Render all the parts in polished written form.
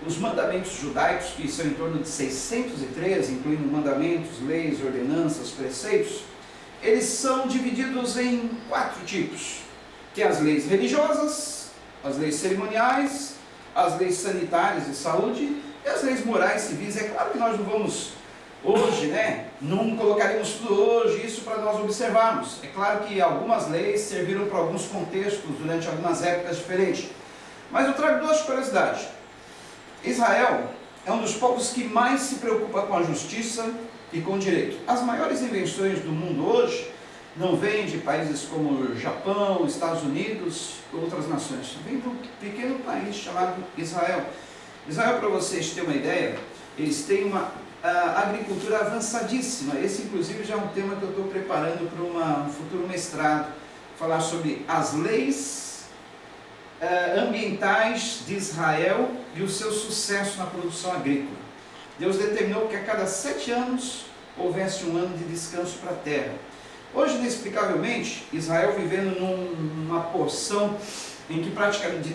os mandamentos judaicos, que são em torno de 613, incluindo mandamentos, leis, ordenanças, preceitos, eles são divididos em 4 tipos. Tem as leis religiosas, as leis cerimoniais, as leis sanitárias de saúde e as leis morais civis. É claro que nós não vamos hoje, não colocaremos tudo hoje, isso para nós observarmos. É claro que algumas leis serviram para alguns contextos durante algumas épocas diferentes. Mas eu trago 2 curiosidades. Israel é um dos povos que mais se preocupa com a justiça e com o direito. As maiores invenções do mundo hoje não vêm de países como Japão, Estados Unidos e outras nações. Vem de um pequeno país chamado Israel. Israel, para vocês terem uma ideia, eles têm uma agricultura avançadíssima. Esse, inclusive, já é um tema que eu estou preparando para um futuro mestrado. Falar sobre as leis ambientais de Israel e o seu sucesso na produção agrícola. Deus determinou que a cada 7 anos houvesse um ano de descanso para a terra. Hoje, inexplicavelmente, Israel vivendo numa porção de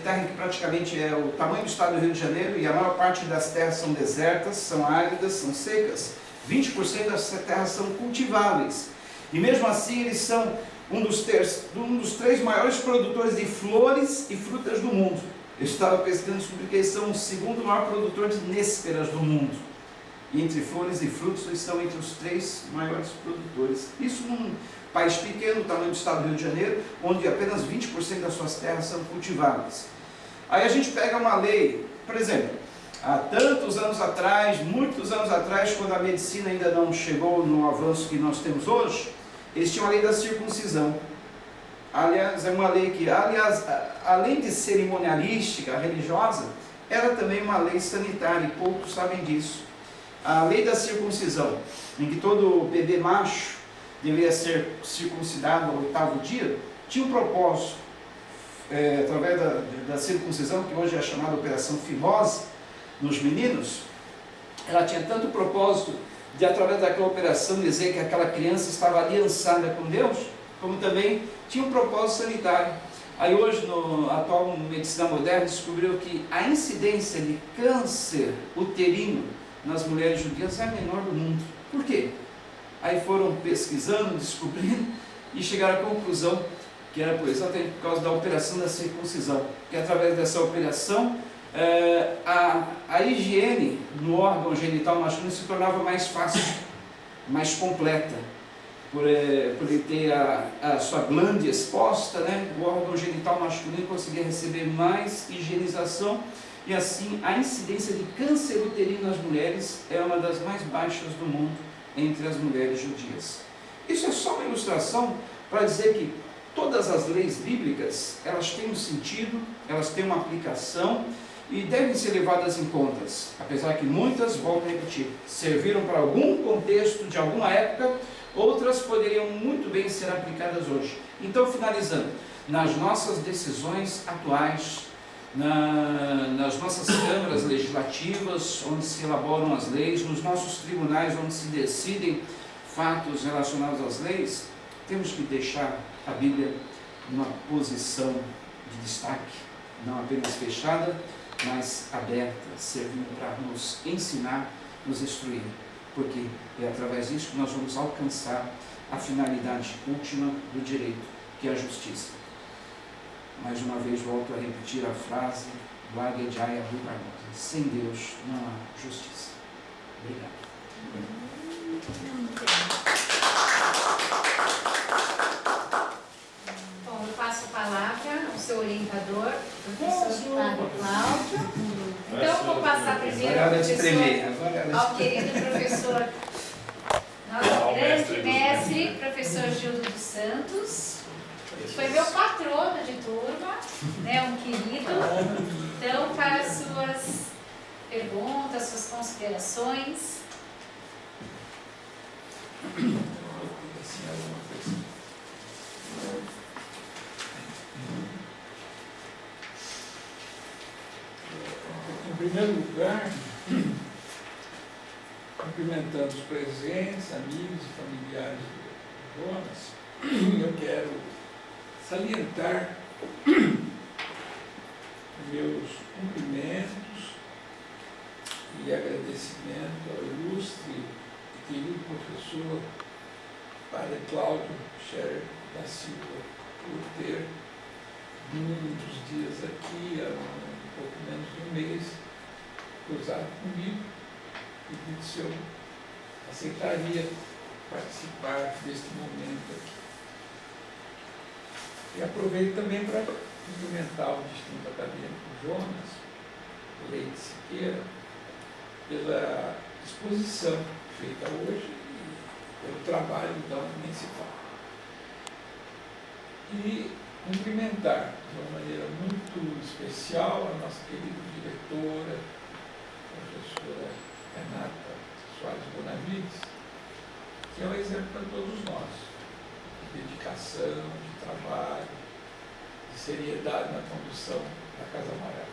terra que praticamente é o tamanho do estado do Rio de Janeiro, e a maior parte das terras são desertas, são áridas, são secas. 20% das terras são cultiváveis. E mesmo assim eles são um dos 3 maiores produtores de flores e frutas do mundo. Eu estava pesquisando e descobri que eles são o 2º maior produtor de nésperas do mundo. E entre flores e frutos eles estão entre os 3 maiores produtores. Isso num país pequeno, tamanho do estado do Rio de Janeiro, onde apenas 20% das suas terras são cultiváveis. Aí a gente pega uma lei, por exemplo, há tantos anos atrás, muitos anos atrás, quando a medicina ainda não chegou no avanço que nós temos hoje, eles tinham a lei da circuncisão. Aliás, é uma lei que, além de cerimonialística, religiosa, era também uma lei sanitária, e poucos sabem disso. A lei da circuncisão, em que todo bebê macho deveria ser circuncidado ao 8º dia, tinha um propósito, através da circuncisão, que hoje é chamada Operação Fimose, nos meninos. Ela tinha tanto propósito de, através daquela operação, dizer que aquela criança estava aliançada com Deus, como também tinha um propósito sanitário. Aí hoje, a atual medicina moderna descobriu que a incidência de câncer uterino nas mulheres judias é a menor do mundo. Por quê? Aí foram pesquisando, descobrindo e chegaram à conclusão que era exatamente por causa da operação da circuncisão, que através dessa operação a higiene no órgão genital masculino se tornava mais fácil, mais completa. Por ele ter a sua glândula exposta, o órgão genital masculino conseguia receber mais higienização, e assim a incidência de câncer uterino nas mulheres é uma das mais baixas do mundo entre as mulheres judias. Isso é só uma ilustração para dizer que todas as leis bíblicas, elas têm um sentido, elas têm uma aplicação e devem ser levadas em conta, apesar que muitas, volto a repetir, serviram para algum contexto de alguma época, outras poderiam muito bem ser aplicadas hoje. Então, finalizando, nas nossas decisões atuais, nas nossas câmaras legislativas, onde se elaboram as leis, nos nossos tribunais, onde se decidem fatos relacionados às leis, temos que deixar a Bíblia numa posição de destaque, não apenas fechada, mas aberta, servindo para nos ensinar, nos instruir, porque é através disso que nós vamos alcançar a finalidade última do direito, que é a justiça. Mais uma vez volto a repetir a frase do Águia de Aia Rui Barbosa: sem Deus não há justiça. Obrigado. Bom, eu passo a palavra ao seu orientador, professor Padre Cláudio. Então, vou passar primeiro ao querido professor, nosso grande mestre, professor Gildo dos Santos. Foi meu patrono de turma, um querido. Então, para as suas perguntas, suas considerações. Em primeiro lugar, cumprimentando os presentes, amigos e familiares do Jonas, eu quero salientar meus cumprimentos e agradecimento ao ilustre e querido professor Padre Cláudio Scherer da Silva por ter, num dos dias aqui, há um pouco menos de um mês, cruzado comigo e pedido se eu aceitaria participar deste momento aqui. E aproveito também para cumprimentar o distinto acadêmico Jonas Leite Siqueira pela exposição feita hoje e pelo trabalho, então, nem se fala. E cumprimentar de uma maneira muito especial a nossa querida diretora, a professora Renata Soares Bonavides, que é um exemplo para todos nós, de dedicação, de trabalho, de seriedade na condução da Casa Amarela.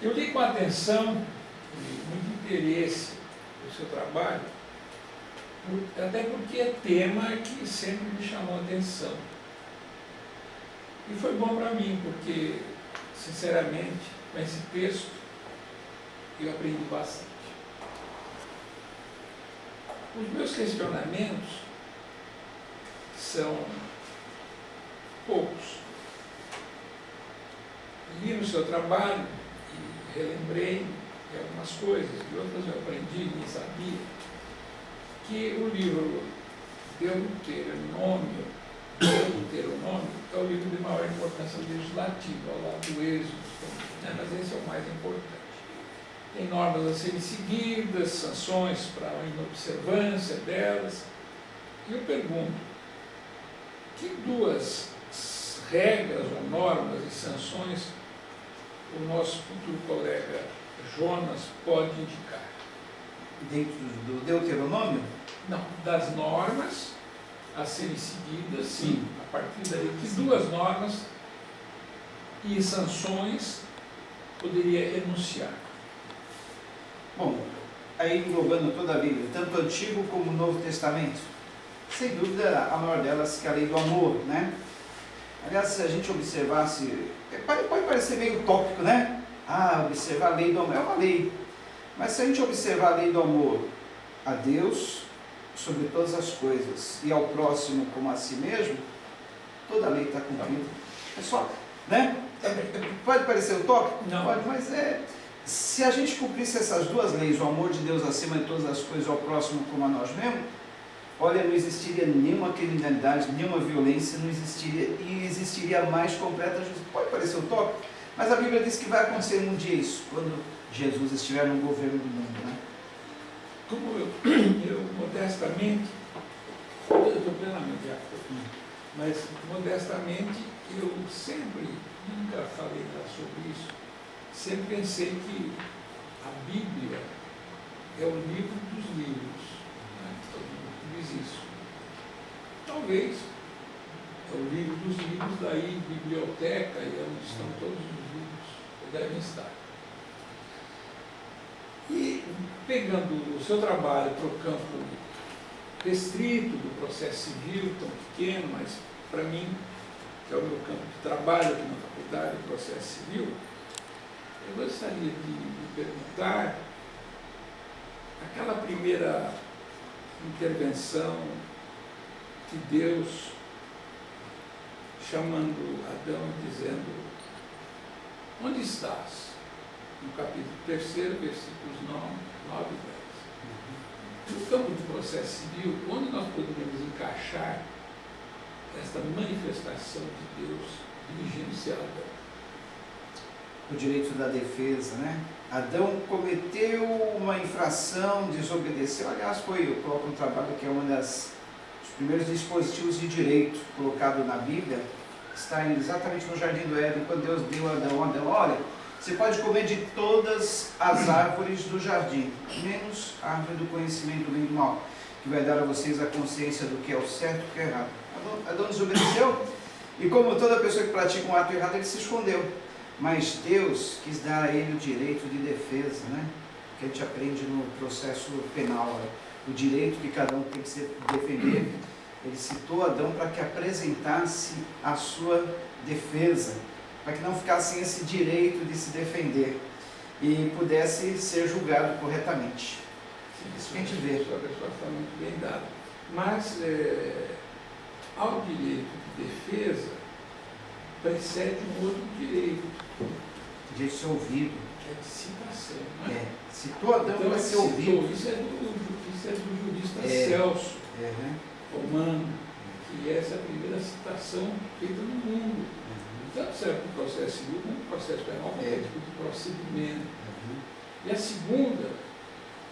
Eu li com atenção e muito interesse o seu trabalho, até porque é tema que sempre me chamou a atenção. E foi bom para mim, porque, sinceramente, com esse texto, eu aprendi bastante. Os meus questionamentos são poucos. Li no seu trabalho e relembrei de algumas coisas, e outras eu aprendi e nem sabia, que o livro Deuteronômio é o livro de maior importância legislativa, ao lado do Êxodo, né? Mas esse é o mais importante. Tem normas a serem seguidas, sanções para a inobservância delas. E eu pergunto, que duas regras ou normas e sanções o nosso futuro colega Jonas pode indicar? Dentro do Deuteronômio? Não, das normas a serem seguidas, sim. A partir daí, que Sim. Duas normas e sanções poderia enunciar? Bom, aí englobando toda a Bíblia, tanto o Antigo como o Novo Testamento, sem dúvida a maior delas que é a lei do amor, né? Aliás, se a gente observasse, pode parecer meio utópico, né? Observar a lei do amor, é uma lei. Mas se a gente observar a lei do amor a Deus sobre todas as coisas e ao próximo como a si mesmo, toda a lei está cumprida. É só, né? Pode parecer utópico? Não. Pode, mas se a gente cumprisse essas duas leis, o amor de Deus acima de todas as coisas, ao próximo como a nós mesmos, olha, não existiria nenhuma criminalidade, nenhuma violência, não existiria, e existiria a mais completa justiça. Pode parecer utópico, mas a Bíblia diz que vai acontecer um dia isso, quando Jesus estiver no governo do mundo, né? Como eu modestamente, eu estou plenamente de acordo, mas modestamente eu sempre, nunca falei nada sobre isso, sempre pensei que a Bíblia é o livro dos livros, né? Todo mundo diz isso. Talvez é o livro dos livros, daí biblioteca, e é onde estão todos os livros que devem estar. E pegando o seu trabalho para o campo restrito do processo civil, tão pequeno, mas para mim, que é o meu campo de trabalho aqui na faculdade, do processo civil, eu gostaria de perguntar aquela primeira intervenção de Deus chamando Adão e dizendo: onde estás? No capítulo 3, versículos 9 e 10. No campo do processo civil, onde nós poderíamos encaixar esta manifestação de Deus dirigindo-se a Adão? O direito da defesa, né? Adão cometeu uma infração, desobedeceu. Aliás, eu coloco um trabalho que é um dos primeiros dispositivos de direito colocado na Bíblia, está exatamente no Jardim do Éden, quando Deus deu a Adão, olha, você pode comer de todas as árvores do jardim, menos a árvore do conhecimento do bem e do mal, que vai dar a vocês a consciência do que é o certo e o que é errado. Adão desobedeceu, e como toda pessoa que pratica um ato errado, ele se escondeu. Mas Deus quis dar a ele o direito de defesa, né? Que a gente aprende no processo penal, o direito que cada um tem que se defender. Ele citou Adão para que apresentasse a sua defesa. para que não ficasse sem esse direito de se defender e pudesse ser julgado corretamente. Isso que a gente vê. A pessoa está muito bem dada. Mas, ao direito de defesa, precede um outro direito. De ser ouvido. Que é de citação. Não é? Citou Adão então, para ser ouvido. Isso é do jurista Celso Romano, que essa é a primeira citação feita no mundo. Tanto serve para o processo civil como para o processo penal, como tipo de procedimento. E a segunda,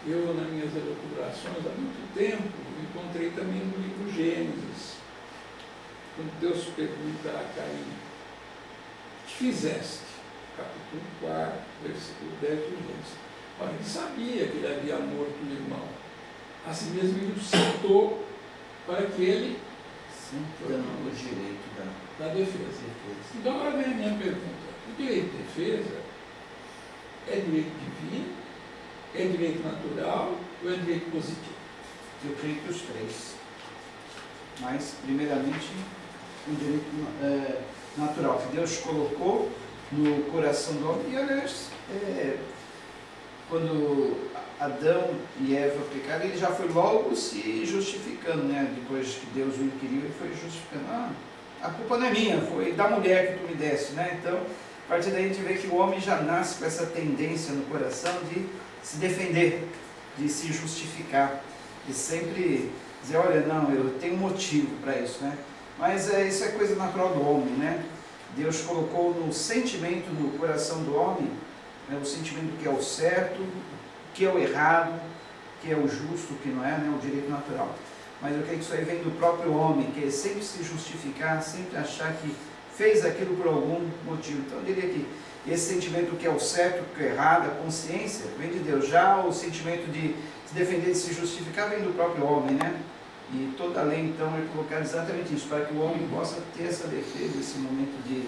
eu nas minhas elucubrações há muito tempo, encontrei também no livro Gênesis, quando Deus pergunta a Caim: que fizeste? Capítulo 4, versículo 10 de Gênesis. Olha, ele sabia que ele havia morto o irmão. Assim mesmo ele o citou para que ele dando o direito da defesa. Então agora vem a minha pergunta. O direito de defesa é direito divino, é direito natural ou é direito positivo? Eu creio que os três. Mas, primeiramente, o direito natural que Deus colocou no coração do homem. E, aliás, quando Adão e Eva pecaram, ele já foi logo se justificando, né? Depois que Deus o inquiriu, ele foi justificando. A culpa não é minha, foi da mulher que tu me deste, né? Então, a partir daí a gente vê que o homem já nasce com essa tendência no coração de se defender, de se justificar, de sempre dizer, olha, não, eu tenho motivo para isso, né? Mas isso é coisa natural do homem, né? Deus colocou no sentimento, no coração do homem, né, o sentimento que é o certo, que é o errado, que é o justo, que não é, né, o direito natural. Mas eu creio que isso aí vem do próprio homem, que é sempre se justificar, sempre achar que fez aquilo por algum motivo. Então eu diria que esse sentimento que é o certo, que é o errado, a consciência, vem de Deus. Já o sentimento de se defender, de se justificar, vem do próprio homem, né? E toda a lei, então, é colocar exatamente isso, para que o homem possa ter essa defesa, esse momento de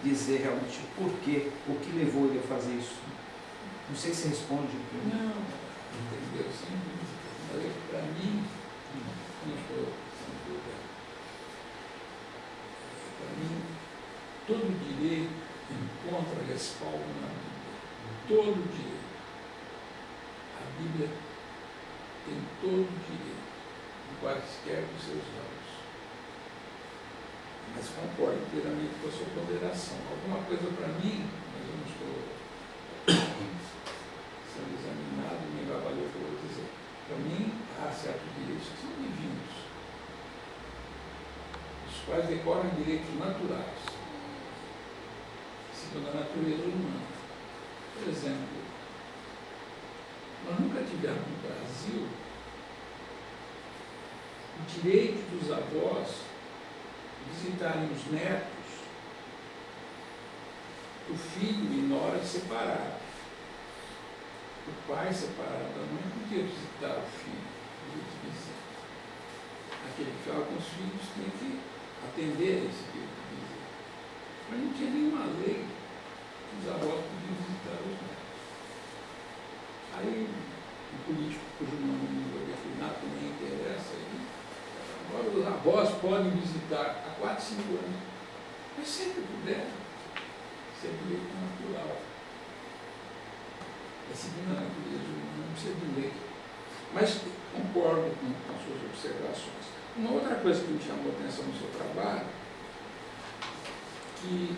dizer realmente o porquê, o que levou ele a fazer isso. Não sei se responde. Não, entendeu? Sim, mas para mim, não estou sem dúvida. Para mim, todo direito encontra respaldo na Bíblia. Todo direito. A Bíblia tem todo direito, quaisquer dos seus olhos. Mas concordo inteiramente com a sua ponderação. Alguma coisa para mim, mas eu não estou sendo examinado, nem vai valer o que eu vou dizer. Para mim, há certos direitos que são divinos, os quais decorrem direitos naturais, segundo a natureza humana. Por exemplo, nós nunca tivemos no Brasil o direito dos avós visitarem os netos do filho e nora separados. O pai separado da mãe podia visitar o filho, podia visitar. Aquele que ficava com os filhos tinha que atender a esse tipo de visita. Mas não tinha nenhuma lei que os avós podiam visitar os netos. Aí, um político cujo nome não vou definir, que nem interessa, agora os avós podem visitar há 4, 5 anos, mas sempre puderam, sempre direito natural. É segundo a natureza humana, não precisa de lei. Mas concordo com as suas observações. Uma outra coisa que me chamou a atenção no seu trabalho, que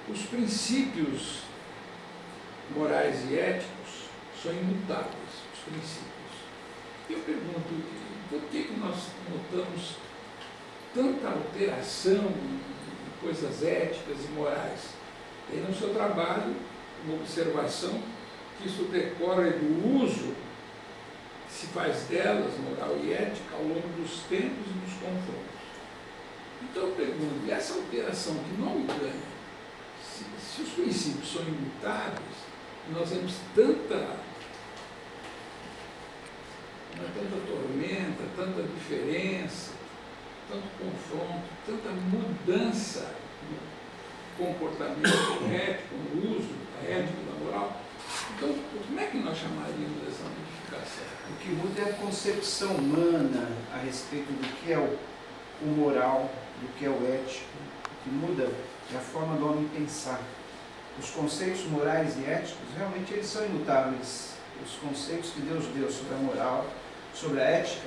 os princípios morais e éticos são imutáveis, os princípios. Eu pergunto, por que nós notamos tanta alteração em coisas éticas e morais? Tem no seu trabalho uma observação que isso decorre do uso que se faz delas, moral e ética, ao longo dos tempos e dos confrontos. Então eu pergunto, e essa alteração que não ganha, se os princípios são imutáveis, nós temos tanta tormenta, tanta diferença, tanto confronto, tanta mudança no comportamento ético, no uso da ética e da moral. Então, como é que nós chamaríamos essa modificação? O que muda é a concepção humana a respeito do que é o moral, do que é o ético. O que muda é a forma do homem pensar. Os conceitos morais e éticos, realmente eles são imutáveis. Os conceitos que Deus deu sobre a moral, sobre a ética,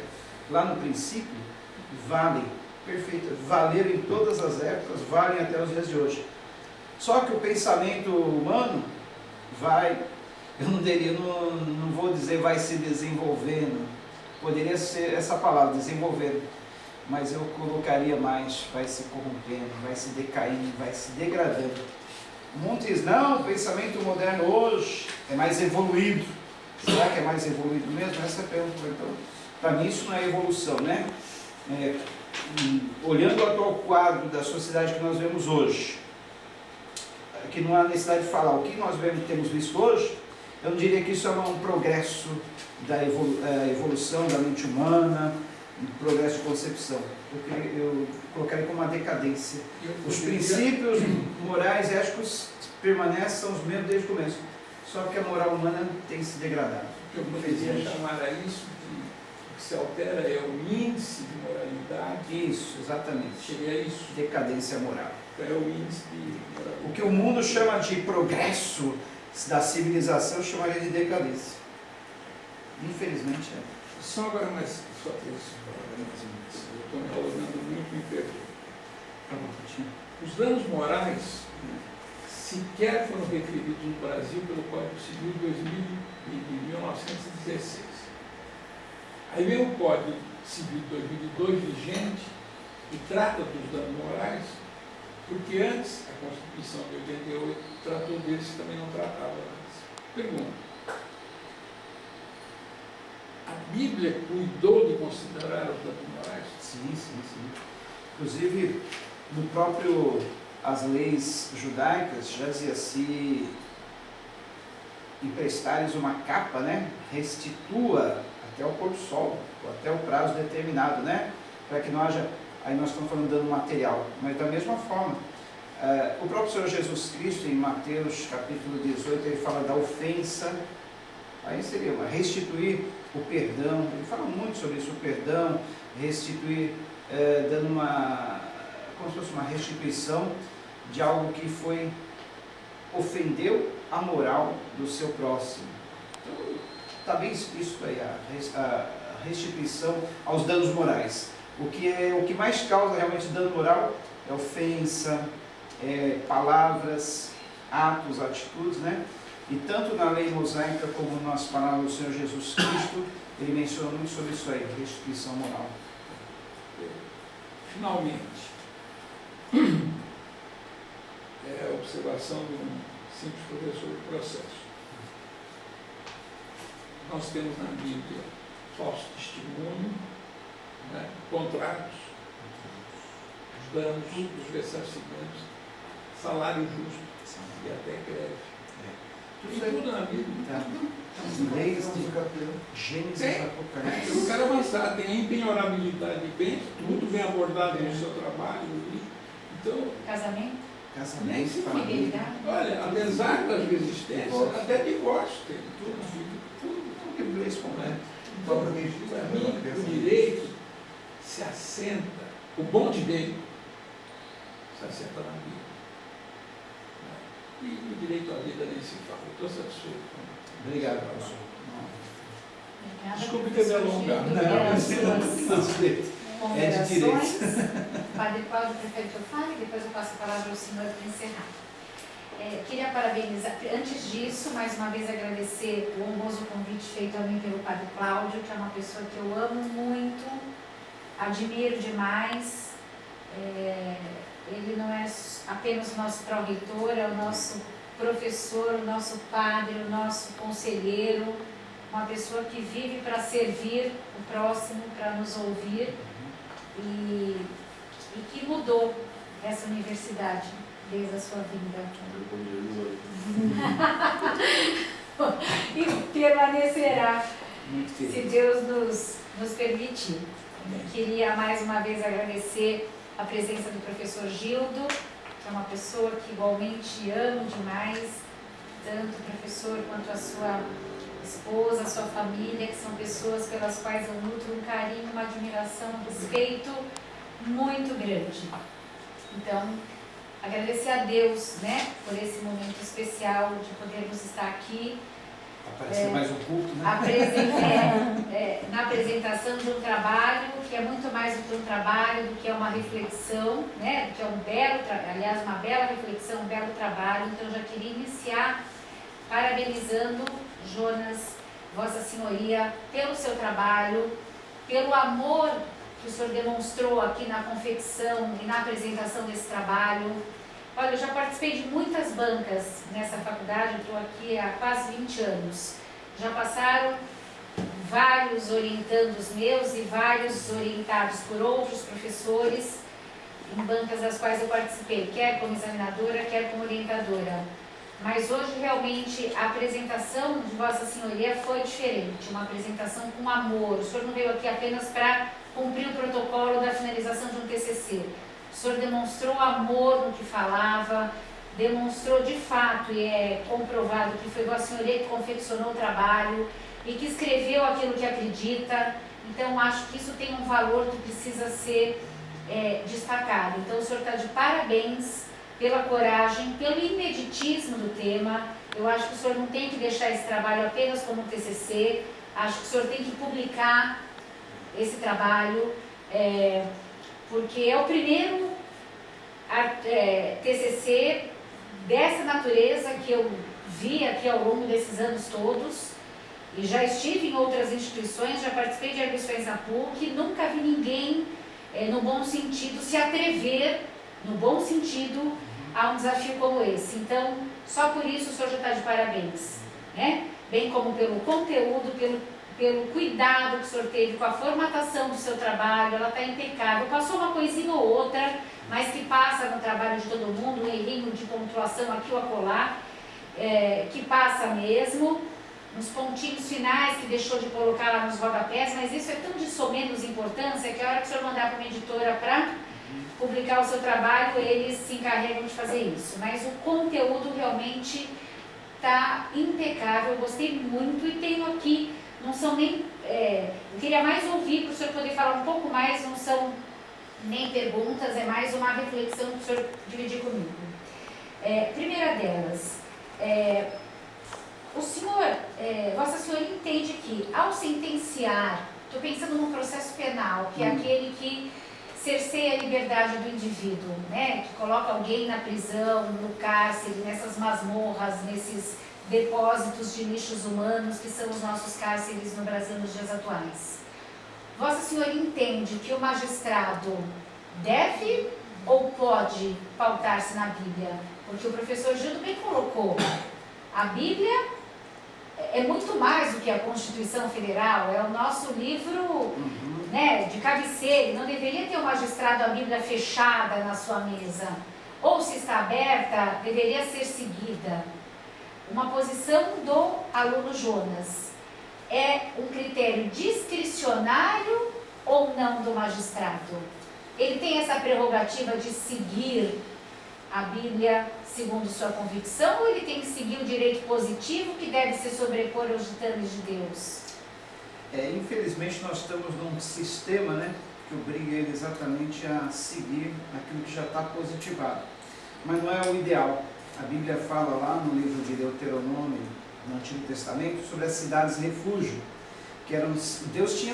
lá no princípio, valem, valeram em todas as épocas, valem até os dias de hoje. Só que o pensamento humano vai, eu não vou dizer vai se desenvolvendo, poderia ser essa palavra, desenvolvendo, mas eu colocaria mais, vai se corrompendo, vai se decaindo, vai se degradando. Muitos dizem, não, o pensamento moderno hoje é mais evoluído. Será que é mais evoluído mesmo? Essa é a pergunta. Então, para mim isso não é evolução, né? Olhando o atual quadro da sociedade que nós vemos hoje, que não há necessidade de falar o que nós temos visto hoje, eu não diria que isso é um progresso da evolução da mente humana, um progresso de concepção. Eu colocaria como uma decadência. Os princípios morais e éticos permanecem, são os mesmos desde o começo, só que a moral humana tem se degradado. Eu poderia chamar a isso de o que se altera é o índice de moralidade. Isso, exatamente. Seria isso. Decadência moral. É o índice de moralidade. O que o mundo chama de progresso da civilização, eu chamaria de decadência. Infelizmente é. Só agora mais só três palavras. Eu estou me enrolando muito, me perdoe. Os danos morais sequer foram referidos no Brasil pelo Código Civil de 1916. Aí vem o Código Civil de 2002 vigente e trata dos danos morais, porque antes a Constituição de 88 tratou deles e também não tratava antes. Pergunta: a Bíblia cuidou de considerar os danos morais? Sim. Inclusive, no próprio as leis judaicas já dizia, se emprestares uma capa, né, restitua até o pôr do sol, ou até o prazo determinado, né, para que não haja, aí nós estamos falando de dano material, mas da mesma forma, o próprio Senhor Jesus Cristo, em Mateus capítulo 18, ele fala da ofensa, aí seria restituir o perdão, ele fala muito sobre isso, o perdão, restituir, dando como se fosse uma restituição de algo que ofendeu a moral do seu próximo. Então, está bem explícito aí a restituição aos danos morais. O que mais causa realmente dano moral é ofensa, palavras, atos, atitudes, né? E tanto na lei mosaica como nas palavras do Senhor Jesus Cristo, ele menciona muito sobre isso aí, restituição moral. Finalmente, é a observação de um simples professor de processo. Nós temos na Bíblia falso testemunho, né, contratos, os danos, os ressarcimentos, salário justo e até greve. Tem tudo na Bíblia. As leis de Gênesis, Apocalipse. Eu quero avançar, tem a impenhorabilidade de bens, tudo vem abordado no seu trabalho. Então, Casamento? Casamento, família. Fidelidade? olha, apesar das resistências, até divórcio tem tudo na Bíblia. Tudo que inglês completo. Então, para mim, o direito se assenta, o bom direito se assenta na Bíblia. E o direito à vida nem se fala. Eu estou satisfeito. Obrigado, professor. Desculpe ter me alongado. É de direito. Padre Cláudio, prefere que eu fale, depois eu passo a palavra ao senhor para encerrar. Queria parabenizar, antes disso, mais uma vez agradecer o honroso convite feito a mim pelo Padre Cláudio, que é uma pessoa que eu amo muito, admiro demais. Ele não é apenas o nosso pró-reitor, é o nosso professor, o nosso padre, o nosso conselheiro, uma pessoa que vive para servir o próximo, para nos ouvir e que mudou essa universidade desde a sua vinda. E permanecerá, se Deus nos permitir. Queria mais uma vez agradecer a presença do professor Gildo, que é uma pessoa que igualmente amo demais, tanto o professor quanto a sua esposa, a sua família, que são pessoas pelas quais eu nutro um carinho, uma admiração, um respeito muito grande. Então, agradecer a Deus, né, por esse momento especial de podermos estar aqui. Aparecer mais um culto, né? Na apresentação de um trabalho que é muito mais do que um trabalho, do que é uma reflexão, né, do que é um belo trabalho, aliás, uma bela reflexão, um belo trabalho. Então, eu já queria iniciar parabenizando Jonas, Vossa Senhoria, pelo seu trabalho, pelo amor que o senhor demonstrou aqui na confecção e na apresentação desse trabalho. Olha, eu já participei de muitas bancas nessa faculdade, eu estou aqui há quase 20 anos. Já passaram vários orientandos meus e vários orientados por outros professores em bancas das quais eu participei, quer como examinadora, quer como orientadora. Mas hoje, realmente, a apresentação de Vossa Senhoria foi diferente, uma apresentação com amor. O senhor não veio aqui apenas para cumprir o protocolo da finalização de um TCC. O senhor demonstrou amor no que falava, demonstrou de fato, e é comprovado que foi Vossa Senhoria que confeccionou o trabalho e que escreveu aquilo que acredita. Então, acho que isso tem um valor que precisa ser destacado. Então, o senhor está de parabéns pela coragem, pelo imeditismo do tema. Eu acho que o senhor não tem que deixar esse trabalho apenas como TCC, acho que o senhor tem que publicar esse trabalho, porque é o primeiro TCC dessa natureza que eu vi aqui ao longo desses anos todos, e já estive em outras instituições, já participei de arguições na PUC, nunca vi ninguém, no bom sentido, se atrever, no bom sentido, a um desafio como esse. Então, só por isso o senhor já está de parabéns, né? Bem como pelo conteúdo, pelo cuidado que o senhor teve com a formatação do seu trabalho, ela está impecável. Passou uma coisinha ou outra, mas que passa no trabalho de todo mundo, um errinho de pontuação aqui ou acolá, que passa mesmo, uns pontinhos finais que deixou de colocar lá nos rodapés, mas isso é tão de somenos importância que a hora que o senhor mandar para uma editora para publicar o seu trabalho, eles se encarregam de fazer isso. Mas o conteúdo realmente está impecável, eu gostei muito e tenho aqui, não são nem... eu queria mais ouvir para o senhor poder falar um pouco mais, não são nem perguntas, é mais uma reflexão para o senhor dividir comigo. Primeira delas, o senhor, Vossa Senhoria entende que ao sentenciar, estou pensando num processo penal, que é aquele que cerceia a liberdade do indivíduo, né? Que coloca alguém na prisão, no cárcere, nessas masmorras, nesses depósitos de lixos humanos que são os nossos cárceres no Brasil nos dias atuais. Vossa Senhoria entende que o magistrado deve ou pode pautar-se na Bíblia? Porque o professor Gildo bem colocou, a Bíblia é muito mais do que a Constituição Federal, é o nosso livro, né, de cabeceira. Não deveria ter um magistrado a Bíblia fechada na sua mesa. Ou, se está aberta, deveria ser seguida. Uma posição do aluno Jonas é um critério discricionário ou não do magistrado? Ele tem essa prerrogativa de seguir a Bíblia segundo sua convicção, ou ele tem que seguir o direito positivo que deve se sobrepor aos ditames de Deus? Infelizmente nós estamos num sistema, né, que obriga ele exatamente a seguir aquilo que já está positivado. Mas não é o ideal. A Bíblia fala lá no livro de Deuteronômio, no Antigo Testamento, sobre as cidades refúgio, que eram, Deus tinha